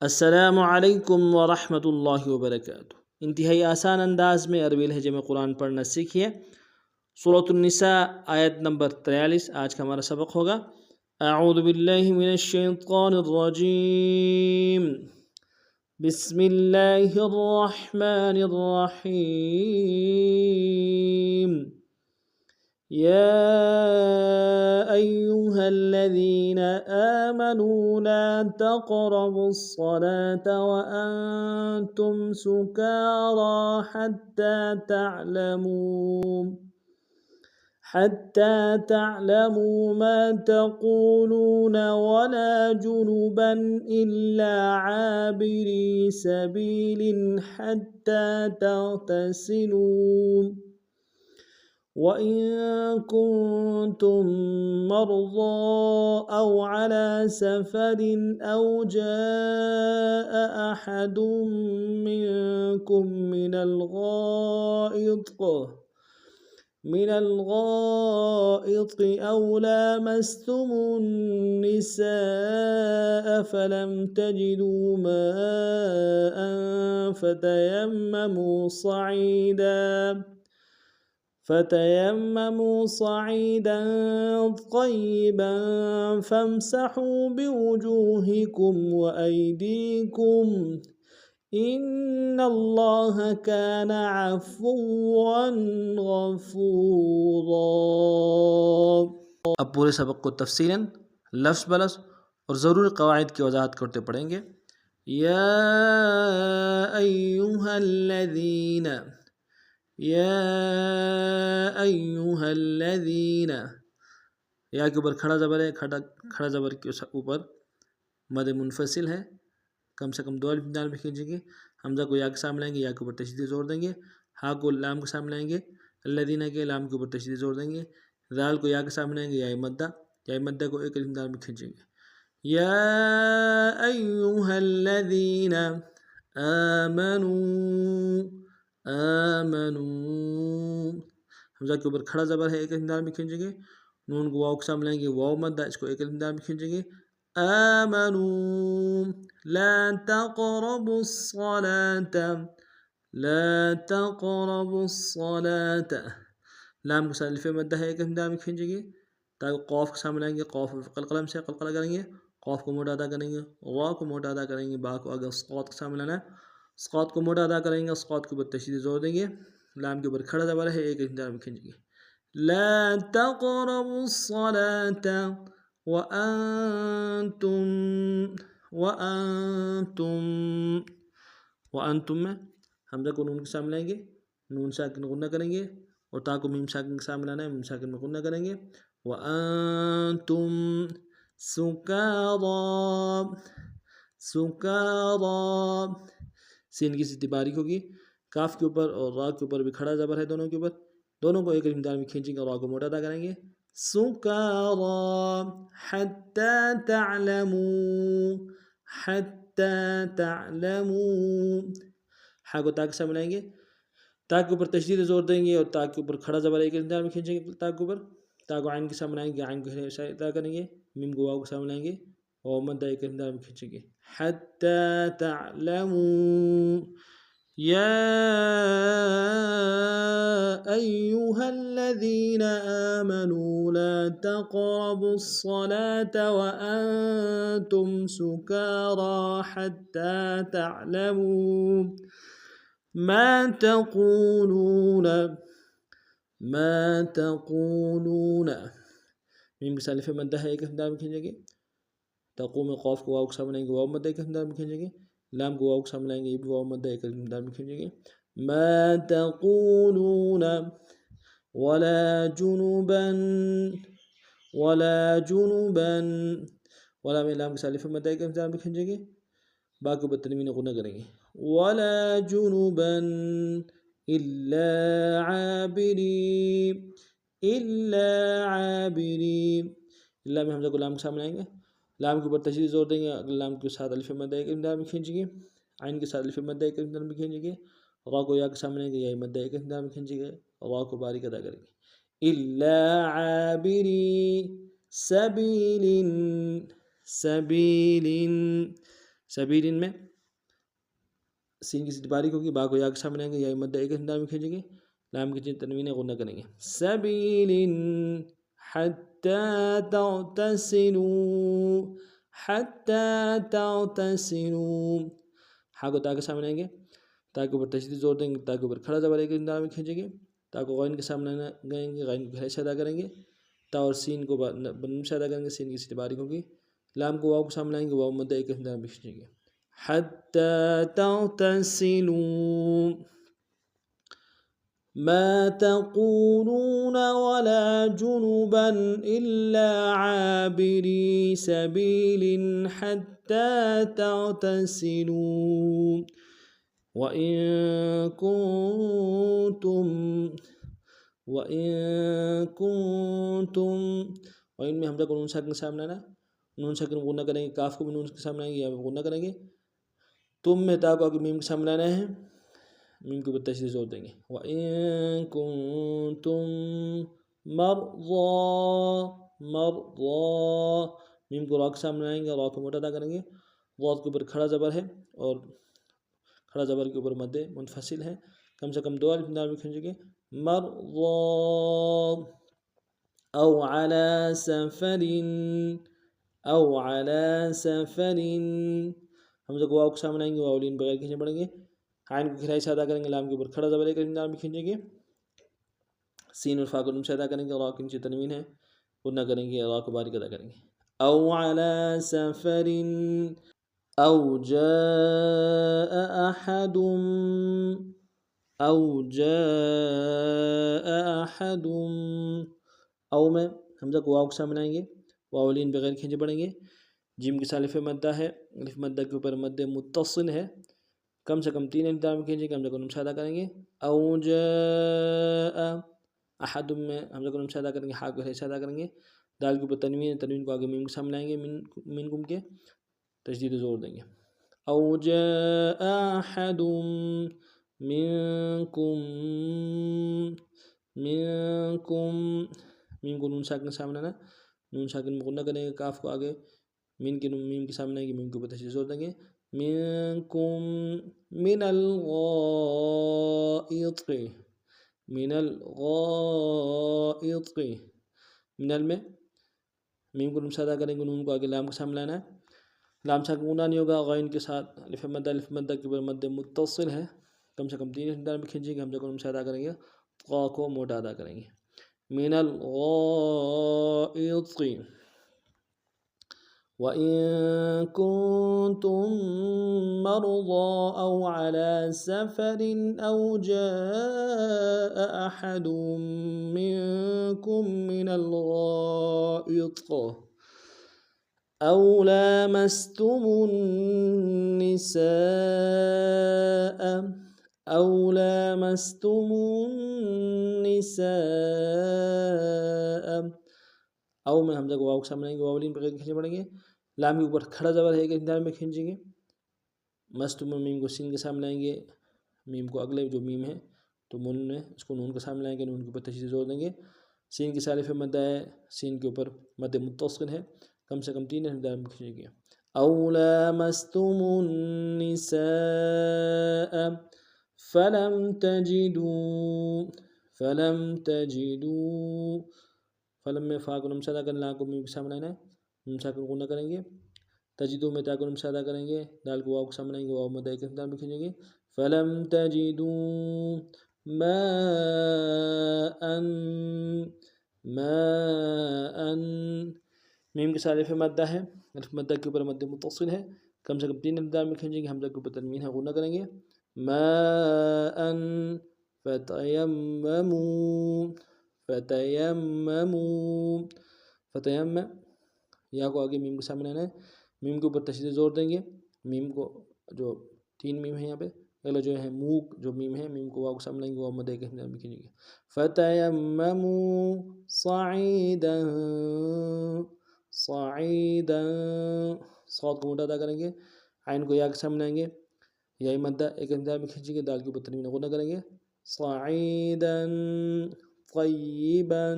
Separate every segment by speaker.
Speaker 1: السلام علیکم ورحمۃ اللہ وبرکاتہ۔ انتہائی آسان انداز میں عربی لہجے میں قرآن پڑھنا سیکھیے۔ سورۃ النساء آیت نمبر 43 آج کا ہمارا سبق ہوگا۔ اعوذ باللہ من الشیطان الرجیم، بسم اللہ الرحمن الرحیم۔ يا أيها الذين آمنوا لا تقربوا الصلاة وأنتم سكارى حتى تعلموا ما تقولون ولا جنبا إلا عابري سبيل حتى تغتسلوا، وإن كنتم مرضى أو على سفر أو جاء أحد منكم من الغائط أو لامستم النساء فلم تجدوا ماء فتيمموا صعيدا طيبا فامسحوا بوجوهكم وأيديكم إن الله كان عفوا غفورا۔ اب پورے سبق کو تفصیلاً لفظ بلفظ اور ضروری قواعد کی وضاحت کرتے پڑھیں گے۔ یا ایھا الذین، یا ایھا الذین، یا کے اوپر کھڑا زبر ہے، کھڑا زبر کے اوپر مد منفصل ہے، کم سے کم 2 الف دال میں کھینچیں گے۔ حمزہ کو یا کے سامنے لائیں گے، یا کے اوپر تشدید زور دیں گے۔ ہا کو لام کے سامنے لائیں گے، الذین کے لام کے اوپر تشدید زور دیں گے۔ ذال کو یا کے سامنے لائیں گے، یا مدہ کو 1 الف دال میں کھینچیں گے۔ یا ایھا الذین آمنوا، حمزہ کے اوپر کھڑا زبر ہے، 1 الف دال میں کھینچیں گے۔ نون کو واو کے سامنے لائیں گے، واو مدہ، اس کو 1 الف دال میں کھینچیں گے۔ آمنوا لا تقربوا الصلاة، لام کے ساتھ الف مدہ ہے، 1 الف دال میں کھینچیں گے۔ تاکہ قوف کے سامنے لائیں گے، قوف قلقلم سے قلقلہ کریں گے، قوف کو موٹا ادا کریں گے، را کو موٹا ادا کریں گے، با کو اگر سقاط کے سامنے لانا ہے، سقاط کو موٹا ادا کریں گے، سقاط کے اوپر تشدید زور دیں گے۔ لام کے اوپر کھڑا زبر ہے، 1 الف دال میں کھینچیں گے۔ لا تقربوا الصلاة وانتم میں حمزہ کو نون کے سامنے لائیں گے، نون ساکن غنہ کریں گے، اور تا کو میم ساکن کے سامنے لانا ہے، میم ساکن میں غنہ کریں گے۔ وانتم سکارا، سین کی سیدھی باریک ہوگی، کاف کے اوپر اور را کے اوپر بھی کھڑا زبر ہے، دونوں کے اوپر، دونوں کو 1 الف دال میں کھینچیں گے، اور را کو موٹا ادا کریں گے۔ سکارا حتی تعلموا، ہا کو تا کے سامنے لائیں گے، تا کے اوپر تشدید زور دیں گے، اور تا کے اوپر کھڑا زبر 1 الف دال میں کھینچیں گے، تا کے اوپر، تا کو عین کے سامنے لائیں گے، عین کو ادا کریں گے، میم کو واو کے سامنے لائیں گے، واو مدہ 1 الف دال میں کھینچیں گے۔ حتی تعلموا یا ایھا الذین آمنوا لا تقربوا الصلاة وانتم سکارى حتى تعلموا ما تقولون، میم کے ساتھ الف مدہ ہے، 1 الف دال میں کھینچیں گے۔ تقوم میں قوف کو واو کے سامنے لائیں گے، واو مدہ 1 الف دال میں کھینچیں گے۔ لام کو واو کے سامنے لائیں گے، یہ بھی واو مدہ 1 الف دال میں کھینچیں گے۔ ما تقولون ولا جنبا، ولا میں لام کے ساتھ الف مدہ 1 الف دال میں کھینچیں گے، با کے اوپر تنوین غنہ کریں گے۔ ولا جنبا الا عابری، اللہ میں حمزہ کو لام کے سامنے لائیں گے، لام کے اوپر تشدید زور دیں گے، لام کے ساتھ الف مدہ 1 الف دال میں کھینچیں گے، عین کے ساتھ الف مدہ 1 الف دال میں کھینچیں گے، را کو یا کے سامنے لائیں گے، یا مدہ 1 الف دال میں کھینچیں گے، را کو باریک ادا کریں گے۔ الا عابری سبیل، سبیلن میں سین کی باریک ہوگی، با کو یا کے سامنے آئیں گے، یا مدہ ایک انداز میں کھینچیں گے، لام کی تنوین غنہ کریں گے. سبیل حتی تغتسلوا، حتی تغتسلوا، ہا کو تا کے سامنے آئیں گے، تا کے اوپر تشدید زور دیں گے، تا کے اوپر کھڑا زبر ایک انداز میں کھینچیں گے، تا کو غین کے سامنے گئیں گے، غین کو گہرائی سے ادا کریں گے، تا اور سین کو بنم سے ادا کریں گے، سین کی سیدھی باریک ہوگی، لام کو واو کو سامنے آئیں گے، واو مدہ ایک انداز میں کھینچیں گے. حتى تغتسلوا ما تقولون ولا جنبا إلا عابري سبيل حتى تغتسلوا وإن كنتم وإن میں حمزہ کو نون ساکن کے سامنے آنا، نون ساکن غنہ کریں گے، کاف کو بھی نون کے سامنے آئیں گے، یا غنہ کریں گے، تم میں تا کو آگے میم کے سامنے لانا ہے، میم کے اوپر تشدید زور دیں گے. وَإِن كُنتُم مَرْضَى میم کو را کے سامنے آئیں گے، را کو موٹا ادا کریں گے، ضاد کے اوپر کھڑا زبر ہے اور کھڑا زبر کے اوپر مد منفصل ہے، کم سے کم 2 الف میں کھینچیں گے. مَرْضَى أو على سفر حمزہ کو واو کے سامنے آئیں گے، واو لین بغیر کھینچنے پڑیں گے، عین کو گہرائی سے ادا کریں گے، لام کے اوپر کھڑا زبر ایک انداز میں کھینچیں گے، سین اور فا کو نم سے ادا کریں گے، را کے نیچے تنوین ہے، غنہ کریں گے، را کو باریک ادا کریں گے. او على سفر او جاء احد او میں حمزہ کو واو کے سامنے آئیں گے، واو لین بغیر کھینچے پڑیں گے، جیم کے ساتھ الف مدہ ہے، الف مدہ کے اوپر مد متصل ہے، کم سے کم 3 انداز میں کھینچیں گے، حمزہ کو نم سے ادا کریں گے. او جاء احد میں حمزہ کو نم سے ادا کریں گے، ہا کو سے ادا کریں گے، دال کے اوپر تنوین، تنوین کو آگے میم کے سامنے آئیں گے، مین گم کے تشدید زور دیں گے. او جاء احد منکم میم کو نون ساکن کے سامنے آنا، نون ساکن میں غنہ کریں گے، کاف کو آگے میم کے سامنے آئیں گے، میم کے اوپر تشدید زور دیں گے. منکم من الغائط منل میں میم کو نون سے ادا کریں گے، نون کو آگے لام کے سامنے لانا ہے، لام ساکن غنہ نہیں ہوگا، غین کے ساتھ الف مدہ کے اوپر مد متصل ہے، کم سے کم 3 انداز میں کھینچیں گے، حمزہ کو نون سے ادا کریں گے، قا کو موٹا ادا کریں گے. من الغائط وَإِن كُنتُم مَّرْضَىٰ أَوْ عَلَىٰ سَفَرٍ أَوْ جَاءَ أَحَدٌ مِّنكُم مِّنَ الْغَائِطِ أَوْ لَامَسْتُمُ النِّسَاءَ او میں حمزہ کو واو کے سامنے آئیں گے، واو لین بغیر کھینچنے پڑیں گے، لام کے اوپر کھڑا زبر ہے ایک انداز میں کھینچیں گے، مستم میم کو سین کے سامنے آئیں گے، میم کو اگلے جو میم ہے تو من میں اس کو نون کے سامنے آئیں گے، نون کے اوپر تشدید زور دیں گے، سین کی الف مدہ ہے، سین کے اوپر مد متصل ہے، کم سے کم 3 انداز میں کھینچیں گے. او لامستم النساء فلم تجدوا فلم میں فا کو نم سے ادا کریں، لا کو میم کے سامنے آنا ہے، نم ساکن غنہ کریں گے، تجدو میں تا کو نم سے ادا کریں گے، دال کو واو کے سامنے آئیں گے، واو مدہ ایک انداز میں کھینچیں گے. فلم تجدوا ماء میم کے ساتھ الف مدہ ہے، الف مدہ کے اوپر مد متصل ہے، کم سے کم 3 انداز میں کھینچیں گے، حمزہ کے اوپر تنوین ہے، غنہ کریں گے. ماء فتیمم یا کو آگے میم کے سامنے آنا ہے، میم کے اوپر تشدید زور دیں گے، میم کو جو 3 میم ہے یہاں پہ، اگلا جو ہے موک جو میم ہے، میم کو واو کے سامنے آئیں گے، واو مدہ ایک انداز میں کھینچیں گے. فتیمموا صعیدا صاد کو موٹا ادا کریں گے، عین کو یا کے سامنے آئیں گے، یا مدہ ایک انداز میں کھینچیں گے، دال کے اوپر تنوین غنہ کریں گے. صعیدا طیبا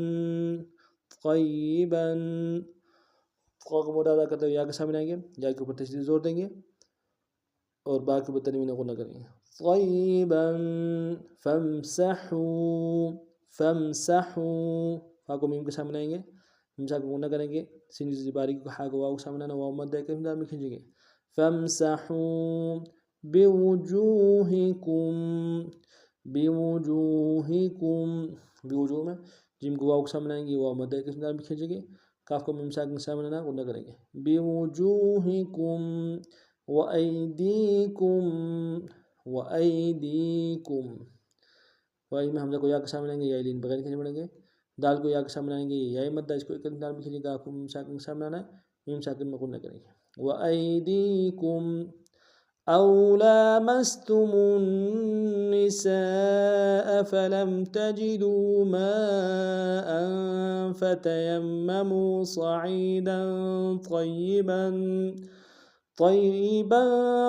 Speaker 1: قا کو موٹا ادا کرتے ہوئے یا کے سامنے آئیں گے، یا کے اوپر تشدید زور دیں گے، اور با کے اوپر تنوین غنہ کریں گے طیبا فامسحوا فامسحوا، فا کو میم کے سامنے آئیں گے، ہمزہ کو غنہ کریں گے، سین کی باریکی کو ہا کو واو کے سامنے آنا، واو مد ہے کہ ہمزہ میں کھینچیں گے فامسحوا بوجوہکم بوجوہکم، بوجوہ میں جیم کو واو کے سامنے آئیں گے، واو مد ہے کہ ہمزہ میں کھینچیں گے، کاف کو میم ساکن کے سامنے آنا غنہ کریں گے بوجوہکم وَأَيْدِيكُمْ وَأَيْدِيكُمْ، وائی میں حمزہ کو یا کے سامنے آئیں گے، یا لین بغیر کھینچے پڑیں گے، دال کو یا کے سامنے آئیں گے، یا مدہ اس کو ایک دال میں کھینچے گا، آپ کو میم ساکن کے سامنے آنا ہے، میم ساکن میں غنہ کریں گے وَأَيْدِيكُمْ أَوْ لَامَسْتُمُ النِّسَاءَ فَلَمْ تَجِدُوا مَاءً فَتَيَمَّمُوا صَعِيدًا طيبا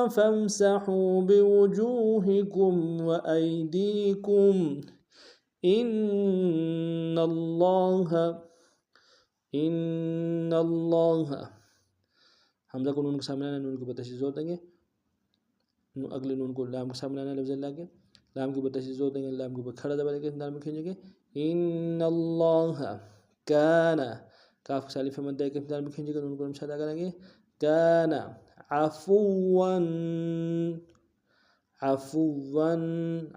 Speaker 1: فامسحوا بوجوهكم وأيديكم إن الله حمزہ کو نون کے سامنے آنا، نون کے اوپر تشدید زور دیں گے، اگلے نون کو لام کے سامنے آنا لفظ اللہ کے، لام کے اوپر تشدید زور دیں گے، لام کے اوپر کھڑا زبر کے دال میں کھینچیں گے ان اللہ کان، کاف سالف مد ہے کہ دال میں کھینچیں گے، نون کو ہم شادہ کریں گے کان عفوا عفوا،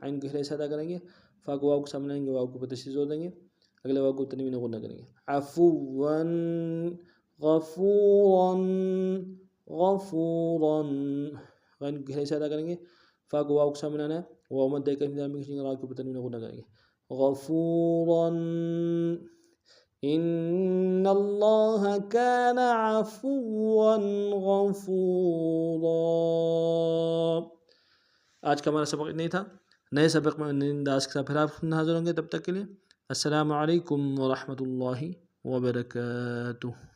Speaker 1: عین گہرے سے ادا کریں گے، فا کو واو کے سامنے آئیں گے، واو کو اوپر تشدید زور دیں گے، اگلے واو کو تنوین غنہ کریں گے عفوا غفورا غفورا، عین گہرے سے ادا کریں گے، فا کو واو کے سامنے آنا ہے، واو مد ہے کہ ہم میں کھینچیں گے، راء کے اوپر تنوین غنہ کریں گے غفورا ان اللہ کان عفوا غفورا۔ آج کا ہمارا سبق نہیں تھا، نئے سبق میں نئے انداز کے ساتھ پھر آپ حاضر ہوں گے، تب تک کے لیے السلام علیکم ورحمۃ اللہ وبرکاتہ۔